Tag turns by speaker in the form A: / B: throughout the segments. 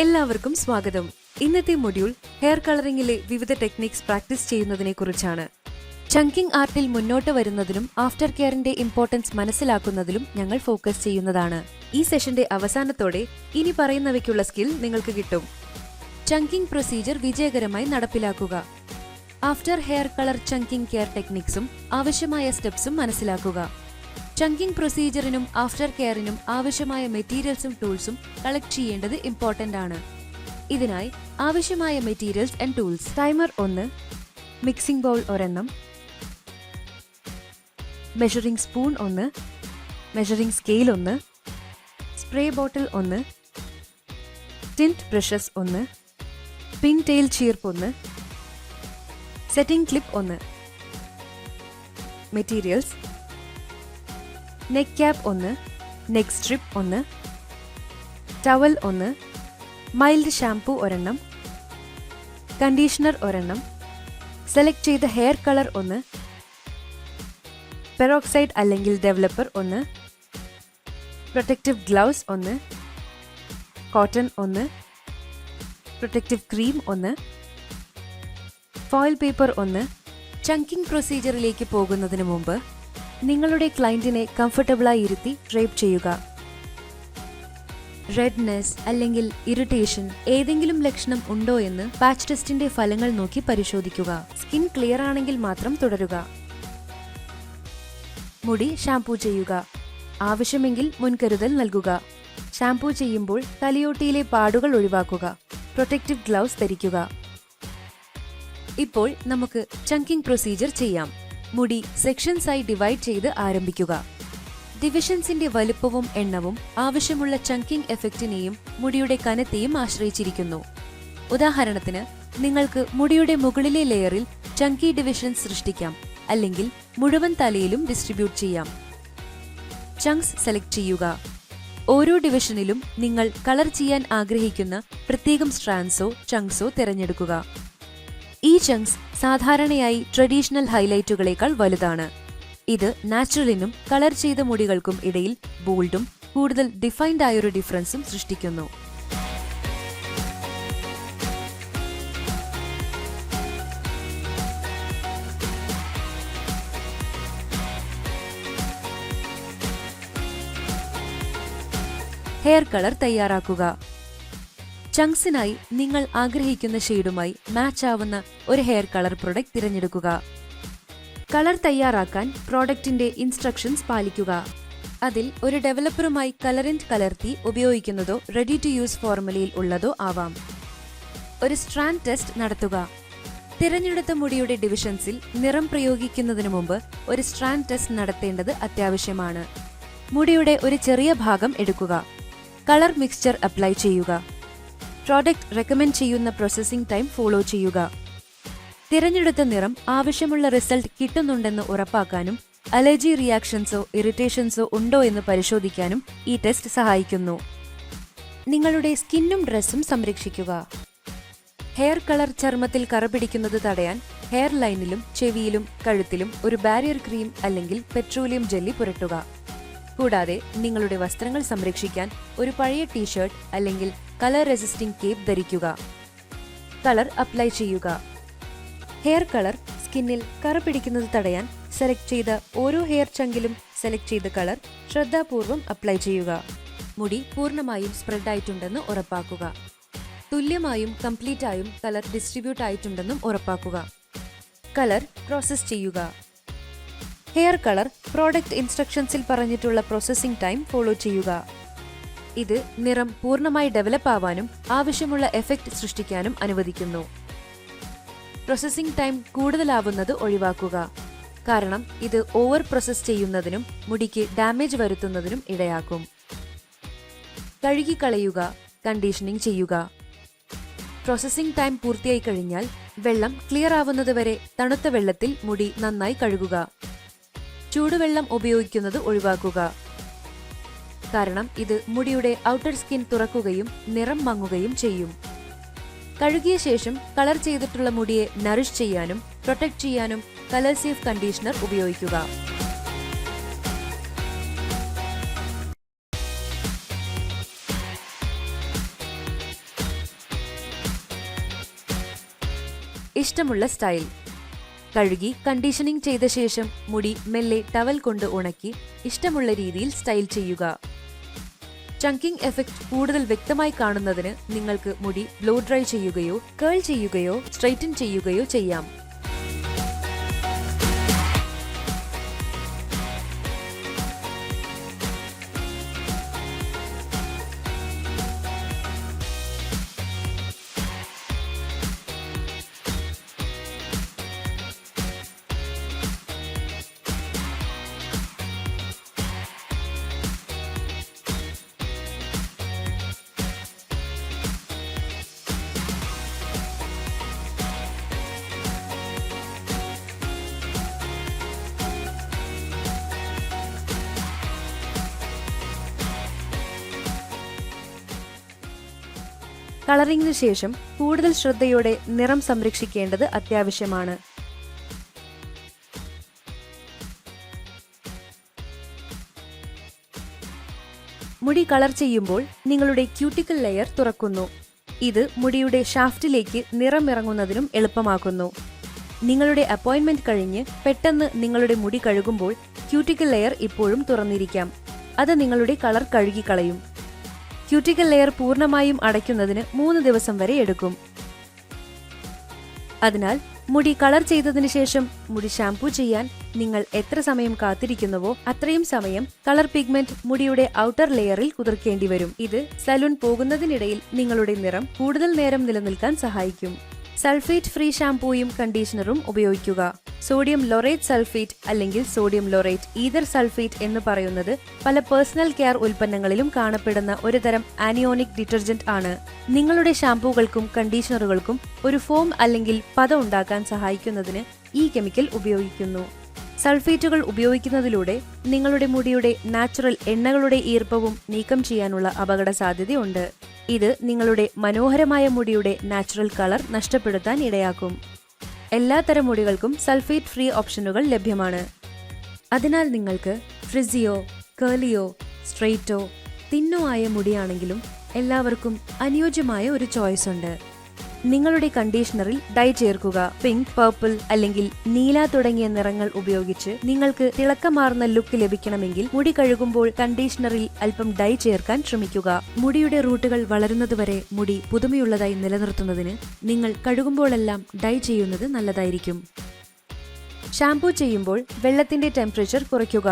A: എല്ലാവർക്കും സ്വാഗതം. ഇന്നത്തെ മൊഡ്യൂൾ ഹെയർ കളറിംഗിലെ വിവിധ ടെക്നിക്സ് പ്രാക്ടീസ് ചെയ്യുന്നതിനെ കുറിച്ചാണ്. ചങ്കിങ് ആർട്ടിൽ മുന്നോട്ട് വരുന്നതിനും ആഫ്റ്റർ കെയറിന്റെ ഇമ്പോർട്ടൻസ് മനസ്സിലാക്കുന്നതിലും ഞങ്ങൾ ഫോക്കസ് ചെയ്യുന്നതാണ്. ഈ സെഷന്റെ അവസാനത്തോടെ ഇനി പറയുന്നവയ്ക്കുള്ള സ്കിൽ നിങ്ങൾക്ക് കിട്ടും. ചങ്കിങ് പ്രൊസീജിയർ വിജയകരമായി നടപ്പിലാക്കുക. After hair colour chunking care ടെക്നിക്സും ആവശ്യമായ സ്റ്റെപ്സും മനസ്സിലാക്കുക. ചങ്കിങ് പ്രൊസീജിയറിനും ആഫ്റ്റർ കെയറിനും ആവശ്യമായ മെറ്റീരിയൽസും ടൂൾസും കളക്ട് ചെയ്യേണ്ടത് ഇമ്പോർട്ടന്റ് ആണ്. ഇതിനായി ആവശ്യമായ materials and tools: timer 1, mixing bowl ഒരെണ്ണം, measuring spoon 1, measuring scale 1, spray bottle 1, tint brushes 1, pin tail ചീർപ്പ് 1, setting clip 1. Materials: neck cap 1, neck strip 1, towel 1, mild shampoo ഒരെണ്ണം, കണ്ടീഷണർ ഒരെണ്ണം, select ചെയ്ത ഹെയർ കളർ 1, പെറോക്സൈഡ് അല്ലെങ്കിൽ developer 1, protective gloves 1, cotton 1, protective cream 1, foil paper 1. Chunking പ്രൊസീജിയറിലേക്ക് പോകുന്നതിന് മുമ്പ് നിങ്ങളുടെ ക്ലയന്റിനെ കംഫർട്ടബിളായി ഇരുത്തി ഡ്രേപ്പ് ചെയ്യുക. റെഡ്നെസ് അല്ലെങ്കിൽ ഇറിറ്റേഷൻ ഏതെങ്കിലും ലക്ഷണം ഉണ്ടോ എന്ന് പാച്ച് ടെസ്റ്റിന്റെ ഫലങ്ങൾ നോക്കി പരിശോധിക്കുക. സ്കിൻ ക്ലിയർ ആണെങ്കിൽ മാത്രം തുടരുക. മുടി ഷാംപൂ ചെയ്യുക. ആവശ്യമെങ്കിൽ മുൻകരുതൽ നൽകുക. ഷാംപൂ ചെയ്യുമ്പോൾ തലയോട്ടിയിലെ പാടുകൾ ഒഴിവാക്കുക. പ്രൊട്ടക്റ്റീവ് ഗ്ലൗസ് ധരിക്കുക. ഇപ്പോൾ നമുക്ക് ചങ്കിങ് പ്രൊസീജിയർ ചെയ്യാം. മുടി സെക്ഷൻസായി ഡിവൈഡ് ചെയ്ത് ആരംഭിക്കുക. ഡിവിഷൻസിന്റെ വലുപ്പവും എണ്ണവും ആവശ്യമുള്ള ചങ്കിങ് എഫക്റ്റിനെയും മുടിയുടെ കനത്തെയും ആശ്രയിച്ചിരിക്കുന്നു. ഉദാഹരണത്തിന്, നിങ്ങൾക്ക് മുടിയുടെ മുകളിലെ ലെയറിൽ ചങ്കി ഡിവിഷൻസ് സൃഷ്ടിക്കാം, അല്ലെങ്കിൽ മുഴുവൻ തലയിലും ഡിസ്ട്രിബ്യൂട്ട് ചെയ്യാം. ചങ്ക്സ് സെലക്ട് ചെയ്യുക. ഓരോ ഡിവിഷനിലും നിങ്ങൾ കളർ ചെയ്യാൻ ആഗ്രഹിക്കുന്ന പ്രത്യേകം സ്ട്രാൻഡ്സോ ചങ്ക്സോ തിരഞ്ഞെടുക്കുക. ഈ ചങ്ക്സ് സാധാരണയായി ട്രഡീഷണൽ ഹൈലൈറ്റുകളേക്കാൾ വലുതാണ്. ഇത് നാച്ചുറലിനും കളർ ചെയ്ത മുടികൾക്കും ഇടയിൽ ബോൾഡും കൂടുതൽ ഡിഫൈൻഡ് ആയൊരു ഡിഫറൻസും സൃഷ്ടിക്കുന്നു. ഹെയർ കളർ തയ്യാറാക്കുക. ചങ്ക്സിനായി നിങ്ങൾ ആഗ്രഹിക്കുന്ന ഷെയ്ഡുമായി മാച്ച് ആവുന്ന ഒരു ഹെയർ കളർ പ്രൊഡക്റ്റ് തിരഞ്ഞെടുക്കുക. കളർ തയ്യാറാക്കാൻ പ്രോഡക്റ്റിന്റെ ഇൻസ്ട്രക്ഷൻസ് പാലിക്കുക. അതിൽ ഒരു ഡെവലപ്പറുമായി കളറിന്റ് കലർത്തി ഉപയോഗിക്കുന്നതോ റെഡി ടു യൂസ് ഫോർമുലയിൽ ഉള്ളതോ ആവാം. ഒരു സ്ട്രാൻഡ് ടെസ്റ്റ് നടത്തുക. തിരഞ്ഞെടുത്ത മുടിയുടെ ഡിവിഷൻസിൽ നിറം പ്രയോഗിക്കുന്നതിന് മുമ്പ് ഒരു സ്ട്രാൻഡ് ടെസ്റ്റ് നടത്തേണ്ടത് അത്യാവശ്യമാണ്. മുടിയുടെ ഒരു ചെറിയ ഭാഗം എടുക്കുക. കളർ മിക്സ്ചർ അപ്ലൈ ചെയ്യുക. പ്രോഡക്റ്റ് റെക്കമെൻഡ് ചെയ്യുന്ന പ്രോസസ്സിംഗ് ടൈം ഫോളോ ചെയ്യുക. തിരഞ്ഞെടുത്ത നിറം ആവശ്യമുള്ള റിസൾട്ട് കിട്ടുന്നുണ്ടെന്ന് ഉറപ്പാക്കാനും അലർജി റിയാക്ഷൻസോ ഇറിറ്റേഷൻസോ ഉണ്ടോ എന്ന് പരിശോധിക്കാനും ഈ ടെസ്റ്റ് സഹായിക്കുന്നു. നിങ്ങളുടെ സ്കിന്നും ഡ്രസ്സും സംരക്ഷിക്കുക. ഹെയർ കളർ ചർമ്മത്തിൽ കറ പിടിക്കുന്നത് തടയാൻ ഹെയർ ലൈനിലും ചെവിയിലും കഴുത്തിലും ഒരു ബാരിയർ ക്രീം അല്ലെങ്കിൽ പെട്രോളിയം ജെല്ലി പുരട്ടുക. കൂടാതെ നിങ്ങളുടെ വസ്ത്രങ്ങൾ സംരക്ഷിക്കാൻ ഒരു പഴയ ടീഷർട്ട് അല്ലെങ്കിൽ കളർ റെസിസ്റ്റിംഗ് കേപ്പ് ധരിക്കുക. കളർ അപ്ലൈ ചെയ്യുക. ഹെയർ കളർ സ്കിന്നിൽ കറ പിടിക്കുന്നത് തടയാൻ സെലക്ട് ചെയ്ത ഓരോ ഹെയർ ചങ്കിലും സെലക്ട് ചെയ്ത കളർ ശ്രദ്ധാപൂർവം അപ്ലൈ ചെയ്യുക. മുടി പൂർണ്ണമായും സ്പ്രെഡ് ആയിട്ടുണ്ടെന്ന് ഉറപ്പാക്കുക. തുല്യമായും കംപ്ലീറ്റ് ആയും കളർ ഡിസ്ട്രിബ്യൂട്ട് ആയിട്ടുണ്ടെന്നും ഉറപ്പാക്കുക. കളർ പ്രോസസ് ചെയ്യുക. ഹെയർ കളർ പ്രോഡക്റ്റ് ഇൻസ്ട്രക്ഷൻസിൽ പറഞ്ഞിട്ടുള്ള പ്രോസസ്സിംഗ് ടൈം ഫോളോ ചെയ്യുക. ഇത് നിറം പൂർണ്ണമായി ഡെവലപ്പ് ആവാനും ആവശ്യമുള്ള എഫക്റ്റ് സൃഷ്ടിക്കാനും അനുവദിക്കുന്നു. പ്രോസസ്സിംഗ് ടൈം കൂടുതലാവുന്നത് ഒഴിവാക്കുക, കാരണം ഇത് ഓവർ പ്രോസസ് ചെയ്യുന്നതിനും മുടിക്ക് ഡാമേജ് വരുത്തുന്നതിനും ഇടയാക്കും. കഴുകിക്കളയുക. കണ്ടീഷനിങ് ചെയ്യുക. പ്രോസസ്സിംഗ് ടൈം പൂർത്തിയായി കഴിഞ്ഞാൽ വെള്ളം ക്ലിയർ ആവുന്നതുവരെ തണുത്ത വെള്ളത്തിൽ മുടി നന്നായി കഴുകുക. ചൂടുവെള്ളം ഉപയോഗിക്കുന്നത് ഒഴിവാക്കുക, കാരണം ഇത് മുടിയുടെ ഔട്ടർ സ്കിൻ തുറക്കുകയും നിറം മങ്ങുകയും ചെയ്യും. കഴുകിയ ശേഷം കളർ ചെയ്തിട്ടുള്ള മുടിയെ നറിഷ് ചെയ്യാനും പ്രൊട്ടക്ട് ചെയ്യാനും കളർ സേഫ് കണ്ടീഷണർ ഉപയോഗിക്കുക. ഇഷ്ടമുള്ള സ്റ്റൈൽ. കഴുകി കണ്ടീഷനിംഗ് ചെയ്ത ശേഷം മുടി മെല്ലെ ടവൽ കൊണ്ട് ഉണക്കി ഇഷ്ടമുള്ള രീതിയിൽ സ്റ്റൈൽ ചെയ്യുക. ചങ്കിംഗ് എഫക്റ്റ് കൂടുതൽ വ്യക്തമായി കാണുന്നതിന് നിങ്ങൾക്ക് മുടി ബ്ലോ ഡ്രൈ ചെയ്യുകയോ കേൾ ചെയ്യുകയോ സ്ട്രെയിറ്റൻ ചെയ്യുകയോ ചെയ്യാം. കളറിംഗിനു ശേഷം കൂടുതൽ ശ്രദ്ധയോടെ നിറം സംരക്ഷിക്കേണ്ടത് അത്യാവശ്യമാണ്. മുടി കളർ ചെയ്യുമ്പോൾ നിങ്ങളുടെ ക്യൂട്ടിക്കൽ ലെയർ തുറക്കുന്നു. ഇത് മുടിയുടെ ഷാഫ്റ്റിലേക്ക് നിറം ഇറങ്ങുന്നതിനും എളുപ്പമാക്കുന്നു. നിങ്ങളുടെ അപ്പോയിന്റ്മെന്റ് കഴിഞ്ഞ് പെട്ടെന്ന് നിങ്ങളുടെ മുടി കഴുകുമ്പോൾ ക്യൂട്ടിക്കൽ ലെയർ ഇപ്പോഴും തുറന്നിരിക്കാം. അത് നിങ്ങളുടെ കളർ കഴുകിക്കളയും. ക്യൂട്ടിക്കൽ ലെയർ പൂർണ്ണമായും അടയ്ക്കുന്നതിന് 3 ദിവസം വരെ എടുക്കും. അതിനാൽ മുടി കളർ ചെയ്തതിനു ശേഷം മുടി ഷാംപൂ ചെയ്യാൻ നിങ്ങൾ എത്ര സമയം കാത്തിരിക്കുന്നുവോ അത്രയും സമയം കളർ പിഗ്മെന്റ് മുടിയുടെ ഔട്ടർ ലെയറിൽ കുതിർക്കേണ്ടി വരും. ഇത് സലൂൺ പോകുന്നതിനിടയിൽ നിങ്ങളുടെ നിറം കൂടുതൽ നേരം നിലനിൽക്കാൻ സഹായിക്കും. സൾഫേറ്റ് ഫ്രീ ഷാംപൂയും കണ്ടീഷണറും ഉപയോഗിക്കുക. സോഡിയം ലൊറേറ്റ് സൾഫേറ്റ് അല്ലെങ്കിൽ സോഡിയം ലൊറേറ്റ് ഈതർ സൾഫേറ്റ് എന്ന് പറയുന്നത് പല പേഴ്സണൽ കെയർ ഉൽപ്പന്നങ്ങളിലും കാണപ്പെടുന്ന ഒരു തരം ആനിയോണിക് ഡിറ്റർജന്റ് ആണ്. നിങ്ങളുടെ ഷാംപൂകൾക്കും കണ്ടീഷണറുകൾക്കും ഒരു ഫോം അല്ലെങ്കിൽ പത ഉണ്ടാക്കാൻ സഹായിക്കുന്നതിന് ഈ കെമിക്കൽ ഉപയോഗിക്കുന്നു. സൾഫേറ്റുകൾ ഉപയോഗിക്കുന്നതിലൂടെ നിങ്ങളുടെ മുടിയുടെ നാച്ചുറൽ എണ്ണകളുടെ ഈർപ്പവും നീക്കം ചെയ്യാനുള്ള അപകട സാധ്യതയുണ്ട്. ഇത് നിങ്ങളുടെ മനോഹരമായ മുടിയുടെ നാച്ചുറൽ കളർ നഷ്ടപ്പെടുത്താൻ ഇടയാക്കും. എല്ലാത്തരം മുടികൾക്കും സൾഫേറ്റ് ഫ്രീ ഓപ്ഷനുകൾ ലഭ്യമാണ്. അതിനാൽ നിങ്ങൾക്ക് ഫ്രിസിയോ, കേളിയോ, സ്ട്രെയിറ്റോ, തിന്നോ ആയ മുടിയാണെങ്കിലും എല്ലാവർക്കും അനുയോജ്യമായ ഒരു ചോയ്സ് ഉണ്ട്. നിങ്ങളുടെ കണ്ടീഷണറിൽ ഡൈ ചേർക്കുക. പിങ്ക്, പർപ്പിൾ അല്ലെങ്കിൽ നീല തുടങ്ങിയ നിറങ്ങൾ ഉപയോഗിച്ച് നിങ്ങൾക്ക് തിളക്കമാർന്ന ലുക്ക് ലഭിക്കണമെങ്കിൽ മുടി കഴുകുമ്പോൾ കണ്ടീഷണറിൽ അല്പം ഡൈ ചേർക്കാൻ ശ്രമിക്കുക. മുടിയുടെ റൂട്ടുകൾ വളരുന്നതുവരെ മുടി പുതുമയുള്ളതായി നിലനിർത്തുന്നതിന് നിങ്ങൾ കഴുകുമ്പോഴെല്ലാം ഡൈ ചെയ്യുന്നത് നല്ലതായിരിക്കും. ഷാംപൂ ചെയ്യുമ്പോൾ വെള്ളത്തിന്റെ ടെമ്പറേച്ചർ കുറയ്ക്കുക.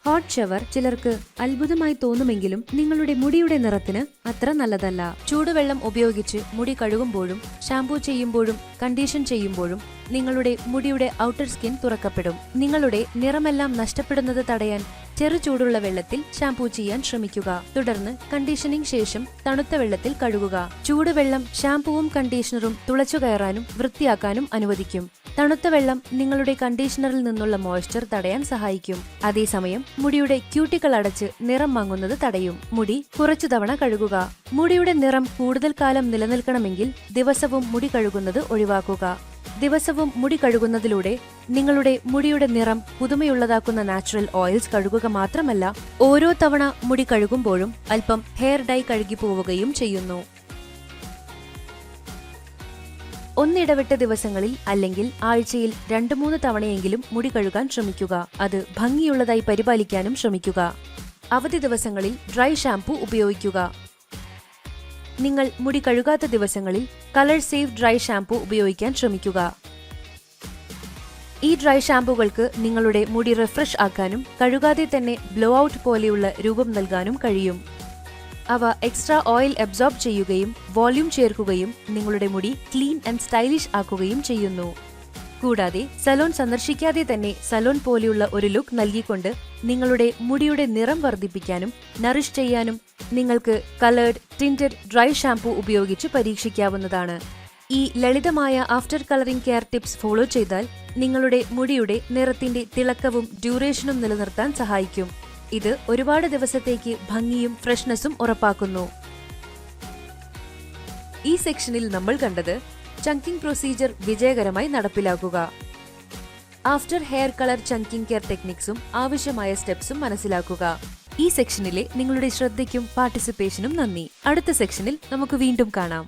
A: ഹോട്ട് ഷവർ ചിലർക്ക് അത്ഭുതമായി തോന്നുമെങ്കിലും നിങ്ങളുടെ മുടിയുടെ നിറത്തിന് അത്ര നല്ലതല്ല. ചൂടുവെള്ളം ഉപയോഗിച്ച് മുടി കഴുകുമ്പോഴും ഷാംപൂ ചെയ്യുമ്പോഴും കണ്ടീഷൻ ചെയ്യുമ്പോഴും നിങ്ങളുടെ മുടിയുടെ ഔട്ടർ സ്കിൻ തുറക്കപ്പെടും. നിങ്ങളുടെ നിറമെല്ലാം നഷ്ടപ്പെടുന്നത് തടയാൻ ചെറു ചൂടുള്ള വെള്ളത്തിൽ ഷാംപൂ ചെയ്യാൻ ശ്രമിക്കുക. തുടർന്ന് കണ്ടീഷനിംഗ് ശേഷം തണുത്ത വെള്ളത്തിൽ കഴുകുക. ചൂടുവെള്ളം ഷാംപൂവും കണ്ടീഷണറും തുളച്ചു കയറാനും വൃത്തിയാക്കാനും അനുവദിക്കും. തണുത്ത വെള്ളം നിങ്ങളുടെ കണ്ടീഷണറിൽ നിന്നുള്ള മോയ്സ്ചർ തടയാൻ സഹായിക്കും. അതേസമയം മുടിയുടെ ക്യൂട്ടിക്കൾ അടച്ച് നിറം മങ്ങുന്നത് തടയും. മുടി കുറച്ചു തവണ കഴുകുക. മുടിയുടെ നിറം കൂടുതൽ കാലം നിലനിൽക്കണമെങ്കിൽ ദിവസവും മുടി കഴുകുന്നത് ഒഴിവാക്കുക. ദിവസവും മുടി കഴുകുന്നതിലൂടെ നിങ്ങളുടെ മുടിയുടെ നിറം പുതുമയുള്ളതാക്കുന്ന നാച്ചുറൽ ഓയിൽസ് കഴുകുക മാത്രമല്ല, ഓരോ തവണ മുടി കഴുകുമ്പോഴും അല്പം ഹെയർ ഡൈ കഴുകി പോവുകയും ചെയ്യുന്നു. ഒന്നിടവിട്ട ദിവസങ്ങളിൽ അല്ലെങ്കിൽ ആഴ്ചയിൽ 2-3 തവണയെങ്കിലും മുടി കഴുകാൻ ശ്രമിക്കുക. അത് ഭംഗിയുള്ളതായി പരിപാലിക്കാനും ശ്രമിക്കുക. അവധി ദിവസങ്ങളിൽ ഡ്രൈ ഷാംപൂ ഉപയോഗിക്കുക. നിങ്ങൾ മുടി കഴുകാത്ത ദിവസങ്ങളിൽ കളർ സേഫ് ഡ്രൈ ഷാംപൂ ഉപയോഗിക്കാൻ ശ്രമിക്കുക. ഈ ഡ്രൈ ഷാംപൂകൾക്ക് നിങ്ങളുടെ മുടി റിഫ്രഷ് ആക്കാനും കഴുകാതെ തന്നെ ബ്ലോ ഔട്ട് പോലെയുള്ള രൂപം നൽകാനും കഴിയും. അവ എക്സ്ട്രാ ഓയിൽ അബ്സോർബ് ചെയ്യുകയും വോള്യൂം ചേർക്കുകയും നിങ്ങളുടെ മുടി ക്ലീൻ ആൻഡ് സ്റ്റൈലിഷ് ആക്കുകയും ചെയ്യുന്നു. കൂടാതെ സലോൺ സന്ദർശിക്കാതെ തന്നെ സലോൺ പോലെയുള്ള ഒരു ലുക്ക് നൽകിക്കൊണ്ട് നിങ്ങളുടെ മുടിയുടെ നിറം വർദ്ധിപ്പിക്കാനും നറിഷ് ചെയ്യാനും നിങ്ങൾക്ക് കളേർഡ് ടിന്റഡ് ഡ്രൈ ഷാംപൂ ഉപയോഗിച്ച് പരീക്ഷിക്കാവുന്നതാണ്. ഈ ലളിതമായ after colouring care tips follow ചെയ്താൽ നിങ്ങളുടെ മുടിയുടെ നിറത്തിന്റെ തിളക്കവും ഡ്യൂറേഷനും നിലനിർത്താൻ സഹായിക്കും. ഇത് ഒരുപാട് ദിവസത്തേക്ക് ഭംഗിയും ഫ്രഷ്നെസ്സും ഉറപ്പാക്കുന്നു. ഈ സെക്ഷനിൽ നമ്മൾ കണ്ടത് ചങ്കിംഗ് പ്രൊസീജിയർ വിജയകരമായി നടപ്പിലാക്കുക. After hair colour chunking care ടെക്നിക്സും ആവശ്യമായ സ്റ്റെപ്സും മനസ്സിലാക്കുക. ഈ സെക്ഷനിലെ നിങ്ങളുടെ ശ്രദ്ധയ്ക്കും പാർട്ടിസിപ്പേഷനും നന്ദി. അടുത്ത സെക്ഷനിൽ നമുക്ക് വീണ്ടും കാണാം.